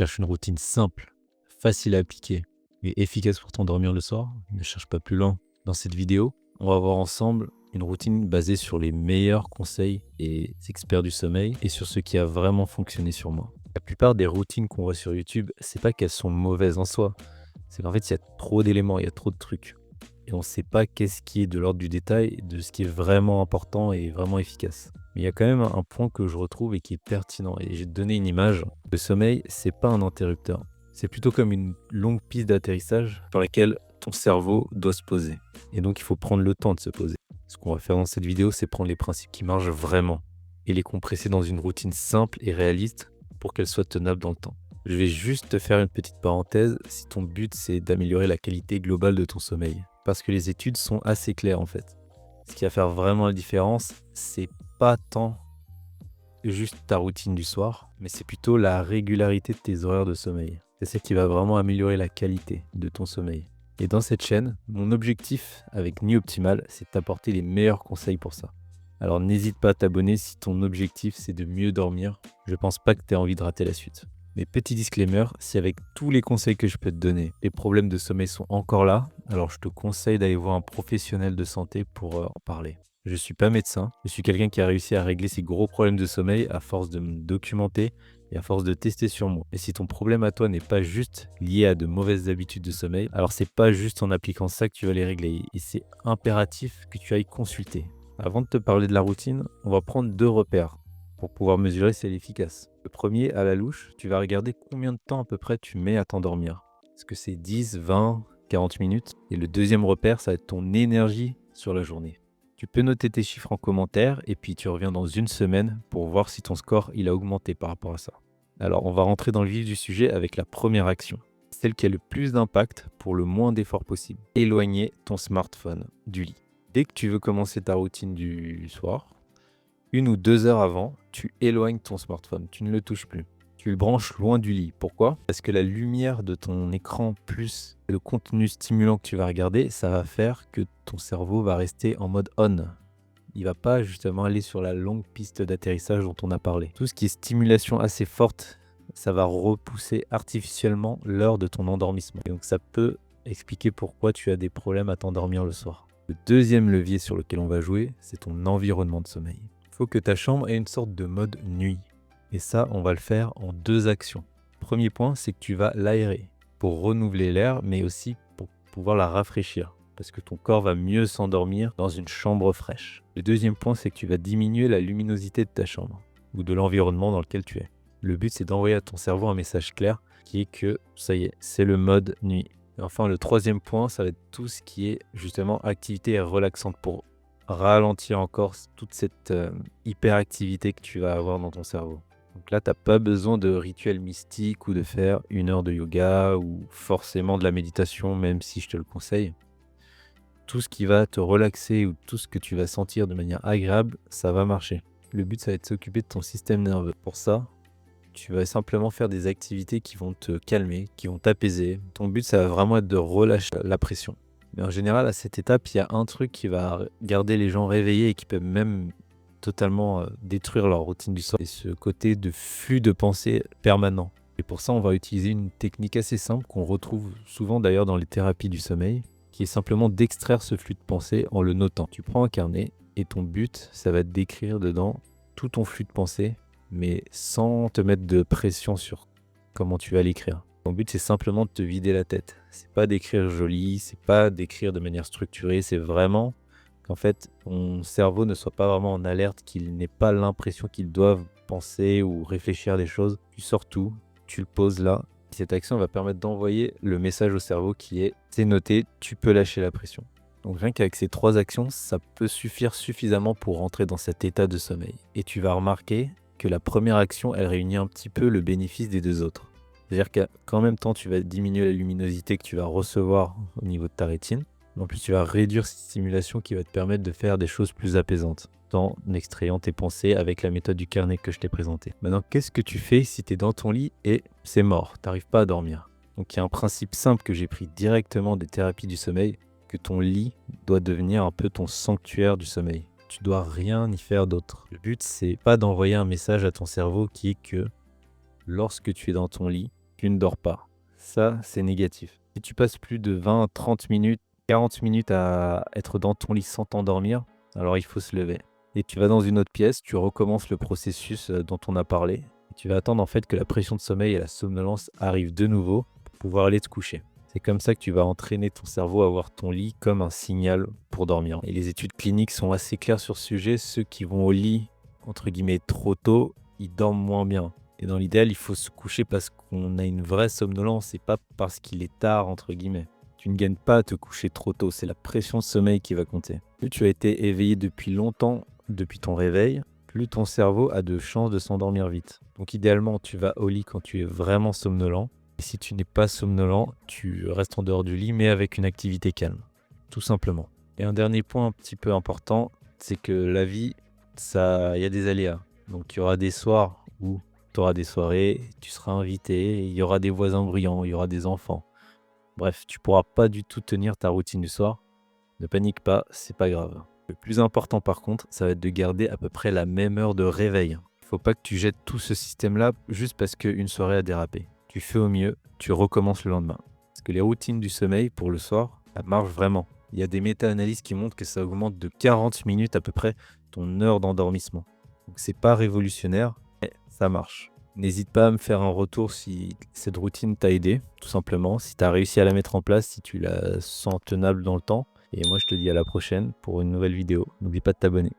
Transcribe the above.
cherches une routine simple, facile à appliquer et efficace pour t'endormir le soir, ne cherche pas plus loin. Dans cette vidéo, on va voir ensemble une routine basée sur les meilleurs conseils et experts du sommeil et sur ce qui a vraiment fonctionné sur moi. La plupart des routines qu'on voit sur YouTube, c'est pas qu'elles sont mauvaises en soi, c'est qu'en fait, il y a trop d'éléments, il y a trop de trucs. Et on ne sait pas qu'est-ce qui est de l'ordre du détail, de ce qui est vraiment important et vraiment efficace. Mais il y a quand même un point que je retrouve et qui est pertinent. Et j'ai donné une image. Le sommeil, c'est pas un interrupteur. C'est plutôt comme une longue piste d'atterrissage sur laquelle ton cerveau doit se poser. Et donc, il faut prendre le temps de se poser. Ce qu'on va faire dans cette vidéo, c'est prendre les principes qui marchent vraiment et les compresser dans une routine simple et réaliste pour qu'elle soit tenable dans le temps. Je vais juste te faire une petite parenthèse si ton but c'est d'améliorer la qualité globale de ton sommeil. Parce que les études sont assez claires en fait. Ce qui va faire vraiment la différence, c'est pas tant juste ta routine du soir, mais c'est plutôt la régularité de tes horaires de sommeil. C'est ça qui va vraiment améliorer la qualité de ton sommeil. Et dans cette chaîne, mon objectif avec Nuit Optimal, c'est de t'apporter les meilleurs conseils pour ça. Alors n'hésite pas à t'abonner si ton objectif c'est de mieux dormir. Je pense pas que tu aies envie de rater la suite. Mais petit disclaimer, si avec tous les conseils que je peux te donner, les problèmes de sommeil sont encore là, alors je te conseille d'aller voir un professionnel de santé pour en parler. Je suis pas médecin, je suis quelqu'un qui a réussi à régler ses gros problèmes de sommeil à force de me documenter et à force de tester sur moi. Et si ton problème à toi n'est pas juste lié à de mauvaises habitudes de sommeil, alors c'est pas juste en appliquant ça que tu vas les régler. Et c'est impératif que tu ailles consulter. Avant de te parler de la routine, on va prendre 2 repères pour pouvoir mesurer si elle est efficace. Le premier, à la louche, tu vas regarder combien de temps à peu près tu mets à t'endormir. Est-ce que c'est 10, 20, 40 minutes? Et le deuxième repère, ça va être ton énergie sur la journée. Tu peux noter tes chiffres en commentaire et puis tu reviens dans une semaine pour voir si ton score il a augmenté par rapport à ça. Alors on va rentrer dans le vif du sujet avec la première action. Celle qui a le plus d'impact pour le moins d'efforts possible. Éloigner ton smartphone du lit. Dès que tu veux commencer ta routine du soir, 1 ou 2 heures avant, tu éloignes ton smartphone, tu ne le touches plus. Tu le branches loin du lit. Pourquoi? Parce que la lumière de ton écran plus le contenu stimulant que tu vas regarder, ça va faire que ton cerveau va rester en mode on. Il va pas justement aller sur la longue piste d'atterrissage dont on a parlé. Tout ce qui est stimulation assez forte, ça va repousser artificiellement l'heure de ton endormissement. Et donc ça peut expliquer pourquoi tu as des problèmes à t'endormir le soir. Le deuxième levier sur lequel on va jouer, c'est ton environnement de sommeil. Il faut que ta chambre ait une sorte de mode nuit. Et ça, on va le faire en 2 actions. Premier point, c'est que tu vas l'aérer pour renouveler l'air, mais aussi pour pouvoir la rafraîchir. Parce que ton corps va mieux s'endormir dans une chambre fraîche. Le deuxième point, c'est que tu vas diminuer la luminosité de ta chambre ou de l'environnement dans lequel tu es. Le but, c'est d'envoyer à ton cerveau un message clair qui est que ça y est, c'est le mode nuit. Et enfin, le troisième point, ça va être tout ce qui est justement activité relaxante pour ralentir encore toute cette hyperactivité que tu vas avoir dans ton cerveau. Donc là, tu n'as pas besoin de rituel mystique ou de faire 1 heure de yoga ou forcément de la méditation, même si je te le conseille. Tout ce qui va te relaxer ou tout ce que tu vas sentir de manière agréable, ça va marcher. Le but, ça va être de s'occuper de ton système nerveux. Pour ça, tu vas simplement faire des activités qui vont te calmer, qui vont t'apaiser. Ton but, ça va vraiment être de relâcher la pression. Mais en général, à cette étape, il y a un truc qui va garder les gens réveillés et qui peut même totalement détruire leur routine du soir. C'est ce côté de flux de pensée permanent. Et pour ça, on va utiliser une technique assez simple qu'on retrouve souvent d'ailleurs dans les thérapies du sommeil, qui est simplement d'extraire ce flux de pensée en le notant. Tu prends un carnet et ton but, ça va être d'écrire dedans tout ton flux de pensée, mais sans te mettre de pression sur comment tu vas l'écrire. Ton but, c'est simplement de te vider la tête. C'est pas d'écrire joli, c'est pas d'écrire de manière structurée, c'est vraiment qu'en fait, ton cerveau ne soit pas vraiment en alerte, qu'il n'ait pas l'impression qu'il doive penser ou réfléchir à des choses. Tu sors tout, tu le poses là. Cette action va permettre d'envoyer le message au cerveau qui est « c'est noté, tu peux lâcher la pression ». Donc rien qu'avec ces 3 actions, ça peut suffire suffisamment pour rentrer dans cet état de sommeil. Et tu vas remarquer que la première action, elle réunit un petit peu le bénéfice des 2 autres. C'est-à-dire qu'en même temps, tu vas diminuer la luminosité que tu vas recevoir au niveau de ta rétine. En plus, tu vas réduire cette stimulation qui va te permettre de faire des choses plus apaisantes en extrayant tes pensées avec la méthode du carnet que je t'ai présentée. Maintenant, qu'est-ce que tu fais si tu es dans ton lit et c'est mort, tu n'arrives pas à dormir? Donc, il y a un principe simple que j'ai pris directement des thérapies du sommeil, que ton lit doit devenir un peu ton sanctuaire du sommeil. Tu dois rien y faire d'autre. Le but, c'est pas d'envoyer un message à ton cerveau qui est que lorsque tu es dans ton lit, tu ne dors pas. Ça, c'est négatif. Si tu passes plus de 20, 30 minutes, 40 minutes à être dans ton lit sans t'endormir, alors il faut se lever. Et tu vas dans une autre pièce, tu recommences le processus dont on a parlé. Et tu vas attendre en fait que la pression de sommeil et la somnolence arrivent de nouveau pour pouvoir aller te coucher. C'est comme ça que tu vas entraîner ton cerveau à voir ton lit comme un signal pour dormir. Et les études cliniques sont assez claires sur ce sujet. Ceux qui vont au lit, entre guillemets, trop tôt, ils dorment moins bien. Et dans l'idéal, il faut se coucher parce qu'on a une vraie somnolence et pas parce qu'il est tard, entre guillemets. Tu ne gagnes pas à te coucher trop tôt, c'est la pression de sommeil qui va compter. Plus tu as été éveillé depuis longtemps, depuis ton réveil, plus ton cerveau a de chances de s'endormir vite. Donc idéalement, tu vas au lit quand tu es vraiment somnolent. Et si tu n'es pas somnolent, tu restes en dehors du lit, mais avec une activité calme, tout simplement. Et un dernier point un petit peu important, c'est que la vie, il y a des aléas. Donc il y aura des soirs où tu auras des soirées, tu seras invité, il y aura des voisins bruyants, il y aura des enfants. Bref, tu pourras pas du tout tenir ta routine du soir. Ne panique pas, c'est pas grave. Le plus important par contre, ça va être de garder à peu près la même heure de réveil. Il faut pas que tu jettes tout ce système-là juste parce qu'une soirée a dérapé. Tu fais au mieux, tu recommences le lendemain. Parce que les routines du sommeil pour le soir, ça marche vraiment. Il y a des méta-analyses qui montrent que ça augmente de 40 minutes à peu près ton heure d'endormissement. Donc c'est pas révolutionnaire, mais ça marche. N'hésite pas à me faire un retour si cette routine t'a aidé, tout simplement, si tu as réussi à la mettre en place, si tu la sens tenable dans le temps. Et moi, je te dis à la prochaine pour une nouvelle vidéo. N'oublie pas de t'abonner.